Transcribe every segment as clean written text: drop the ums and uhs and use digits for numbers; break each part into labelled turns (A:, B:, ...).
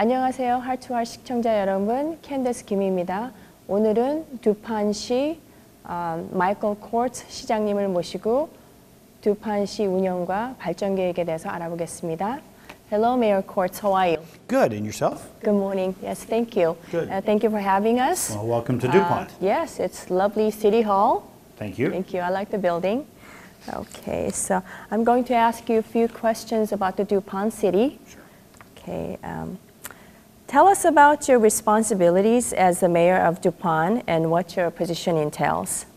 A: 안녕하세요. 하투하8 시청자 여러분, 캔디스 김입니다. 오늘은 두판시 마이클 코트 시장님을 모시고 두판시 운영과 발전 계획에 대해서 알아보겠습니다. Hello, Mayor Courts. How are you?
B: Good. And yourself?
A: Good morning. Yes, thank you.
B: Good.
A: Thank you for having us.
B: Well, welcome to Dupont.
A: Yes, it's lovely City Hall.
B: Thank you.
A: Thank you. I like the building. Okay, so I'm going to ask you a few questions about the Dupont City.
B: Sure.
A: Okay. Tell us about your responsibilities as the mayor of Dupont and what your position entails.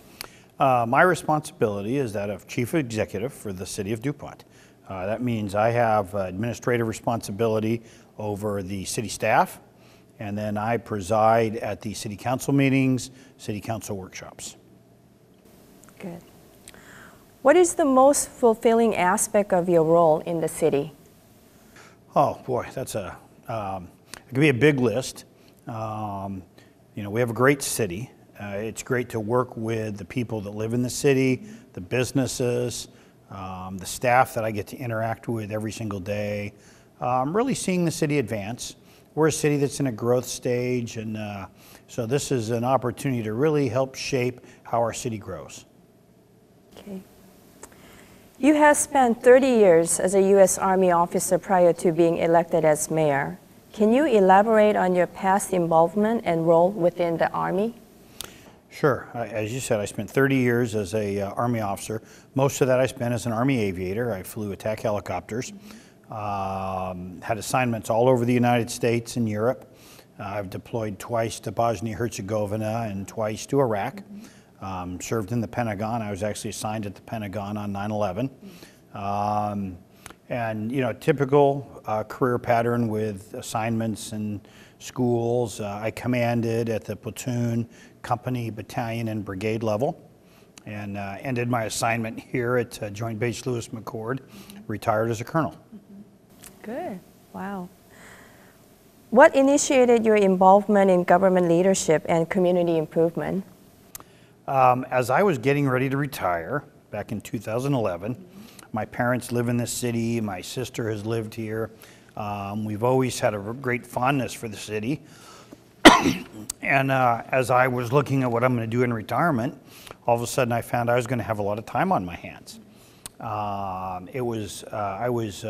B: My responsibility is that of chief executive for the city of Dupont. That means I have administrative responsibility over the city staff, and then I preside at the city council meetings, city council workshops.
A: Good. What is the most fulfilling aspect of your role in the city?
B: Oh boy, that's it could be a big list. We have a great city. It's great to work with the people that live in the city, the businesses, the staff that I get to interact with every single day. Really seeing the city advance. We're a city that's in a growth stage, and so this is an opportunity to really help shape how our city grows.
A: Okay. You have spent 30 years as a U.S. Army officer prior to being elected as mayor. Can you elaborate on your past involvement and role within the Army?
B: Sure. As you said, I spent 30 years as an Army officer. Most of that I spent as an Army aviator. I flew attack helicopters. Had assignments all over the United States and Europe. I've deployed twice to Bosnia-Herzegovina and twice to Iraq. Served in the Pentagon. I was actually assigned at the Pentagon on 9/11. And typical career pattern with assignments in schools. I commanded at the platoon, company, battalion, and brigade level, and ended my assignment here at Joint Base Lewis McChord, retired as a colonel.
A: Good. Wow. What initiated your involvement in government leadership and community improvement?
B: As I was getting ready to retire back in 2011, my parents live in this city. My sister has lived here. We've always had a great fondness for the city. And as I was looking at what I'm going to do in retirement, all of a sudden I found I was going to have a lot of time on my hands. I was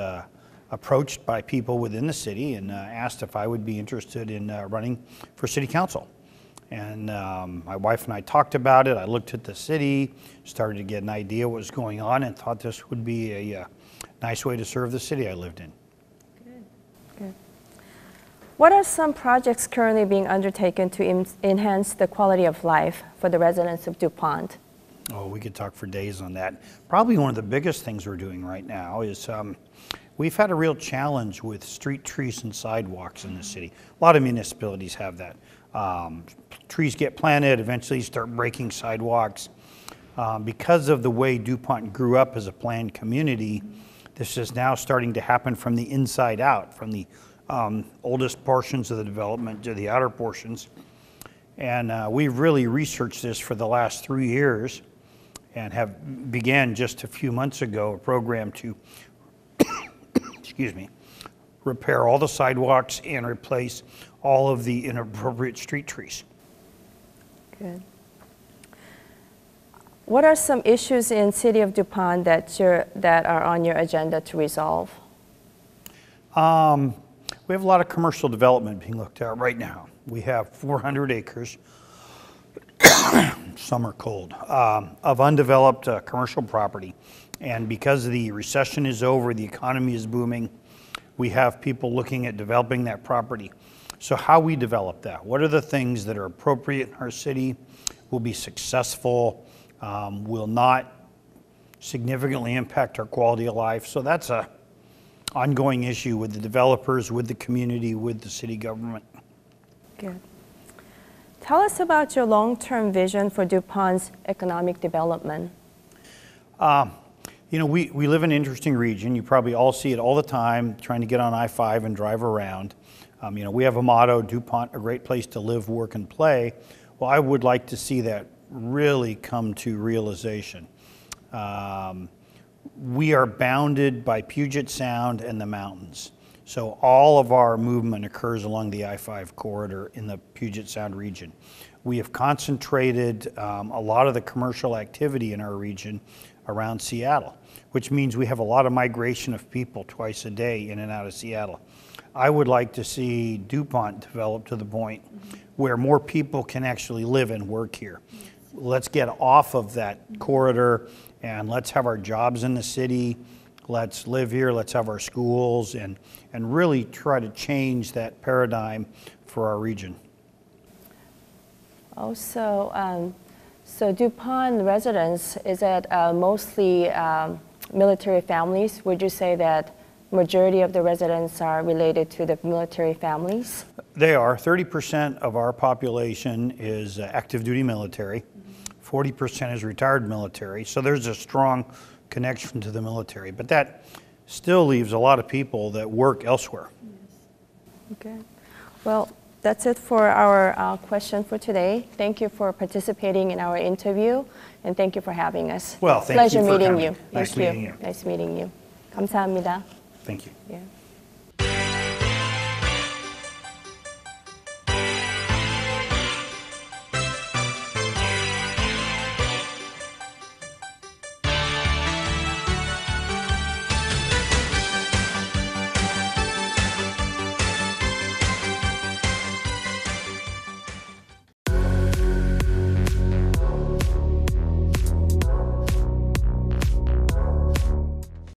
B: approached by people within the city and asked if I would be interested in running for city council. And my wife and I talked about it. I looked at the city, started to get an idea what was going on, and thought this would be a nice way to serve the city I lived in.
A: Good. Good. What are some projects currently being undertaken to enhance the quality of life for the residents of Dupont?
B: Oh, we could talk for days on that. Probably one of the biggest things we're doing right now is we've had a real challenge with street trees and sidewalks in the city. A lot of municipalities have that. Trees get planted, eventually start breaking sidewalks. Because of the way Dupont grew up as a planned community, this is now starting to happen from the inside out, from the oldest portions of the development to the outer portions. And we've really researched this for the last 3 years and have began just a few months ago a program to excuse me, repair all the sidewalks and replace all of the inappropriate street trees.
A: Good. What are some issues in City of Dupont that are on your agenda to resolve?
B: We have a lot of commercial development being looked at right now. We have 400 acres, some are cold, of undeveloped commercial property. And because the recession is over, the economy is booming, we have people looking at developing that property. So how we develop that, what are the things that are appropriate in our city, will be successful, will not significantly impact our quality of life. So that's an ongoing issue with the developers, with the community, with the city government.
A: Good. Tell us about your long-term vision for Dupont's economic development.
B: We live in an interesting region. You probably all see it all the time, trying to get on I-5 and drive around. We have a motto, Dupont, a great place to live, work, and play. Well, I would like to see that really come to realization. We are bounded by Puget Sound and the mountains. So all of our movement occurs along the I-5 corridor in the Puget Sound region. We have concentrated a lot of the commercial activity in our region around Seattle, which means we have a lot of migration of people twice a day in and out of Seattle. I would like to see Dupont develop to the point where more people can actually live and work here. Let's get off of that corridor and let's have our jobs in the city. Let's live here, let's have our schools, and really try to change that paradigm for our region.
A: Also, so Dupont residents, is that mostly military families? Would you say that majority of the residents are related to the military families?
B: They are. 30% of our population is active duty military. 40% is retired military. So there's a strong connection to the military. But that still leaves a lot of people that work elsewhere.
A: Okay. Well, that's it for our question for today. Thank you for participating in our interview, and thank you for having us.
B: Well, thank
A: Pleasure
B: you for
A: meeting
B: coming.
A: you.
B: Nice
A: Thank
B: meeting you.
A: Nice meeting you. 감사합니다.
B: Thank you.
A: Yeah.